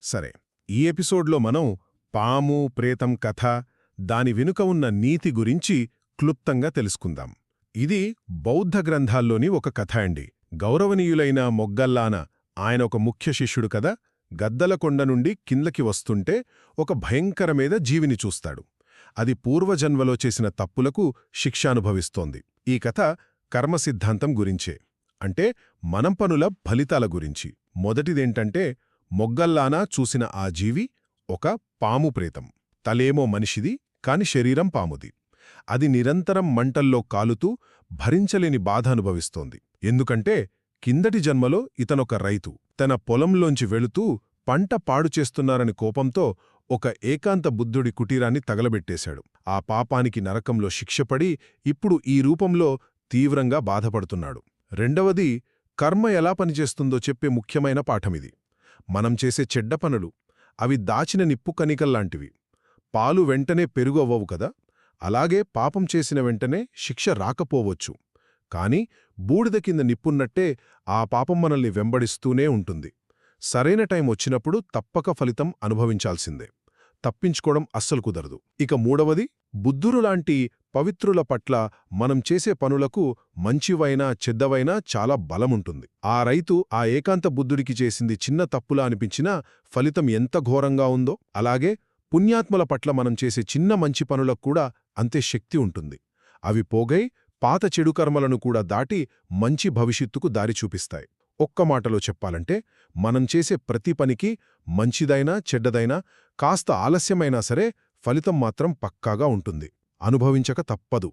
సరే, ఈ ఎపిసోడ్లో మనం పాము ప్రేతం కథ, దాని వెనుక ఉన్న నీతి గురించి క్లుప్తంగా తెలుసుకుందాం. ఇది బౌద్ధ గ్రంథాల్లోని ఒక కథ అండి. గౌరవనీయులైన మొగ్గల్లాన, ఆయన ఒక ముఖ్య శిష్యుడు కదా, గద్దలకొండ నుండి కిందకి వస్తుంటే ఒక భయంకరమైన జీవిని చూస్తాడు. అది పూర్వజన్మలో చేసిన తప్పులకు శిక్ష అనుభవిస్తోంది. ఈ కథ కర్మ సిద్ధాంతం గురించే, అంటే మనం పనుల ఫలితాల గురించి. మొదటిదేంటంటే, మొగ్గల్లానా చూసిన ఆ జీవి ఒక పాము ప్రేతం. తలేమో మనిషిది, కాని శరీరం పాముది. అది నిరంతరం మంటల్లో కాలుతూ భరించలేని బాధ అనుభవిస్తోంది. ఎందుకంటే కిందటి జన్మలో ఇతనొక రైతు. తన పొలంలోంచి వెళుతూ పంట పాడు చేస్తున్నారని కోపంతో ఒక ఏకాంత బుద్ధుడి కుటీరాన్ని తగలబెట్టేశాడు. ఆ పాపానికి నరకంలో శిక్షపడి ఇప్పుడు ఈ రూపంలో తీవ్రంగా బాధపడుతున్నాడు. రెండవది, కర్మ ఎలా పనిచేస్తుందో చెప్పే ముఖ్యమైన పాఠమిది. మనం చేసే చెడ్డ పనులు, అవి దాచిన నిప్పు కణికల్లాంటివి. పాలు వెంటనే పెరుగు అవ్వవు కదా, అలాగే పాపం చేసిన వెంటనే శిక్ష రాకపోవచ్చు. కాని బూడిద కింద నిప్పున్నట్టే ఆ పాపం మనల్ని వెంబడిస్తూనే ఉంటుంది. సరైన టైం వచ్చినప్పుడు తప్పక ఫలితం అనుభవించాల్సిందే. తప్పించుకోవడం అస్సలు కుదరదు. ఇక మూడవది, బుద్ధురులాంటి పవిత్రుల పట్ల మనం చేసే పనులకు మంచివైనా చెడ్డవైనా చాలా బలముంటుంది. ఆ రైతు ఆ ఏకాంత బుద్ధుడికి చేసింది చిన్న తప్పులా అనిపించినా ఫలితం ఎంత ఘోరంగా ఉందో, అలాగే పుణ్యాత్మల పట్ల మనం చేసే చిన్న మంచి పనులకు కూడా అంతే శక్తి ఉంటుంది. అవి పోగై పాత చెడు కర్మలను కూడా దాటి మంచి భవిష్యత్తుకు దారి చూపిస్తాయి. ఒక్క మాటలో చెప్పాలంటే, మనం చేసే ప్రతి పనికి, మంచిదైనా చెడ్డదైనా, కాస్త ఆలస్యమైనా సరే ఫలితం మాత్రం పక్కాగా ఉంటుంది. అనుభవించక తప్పదు.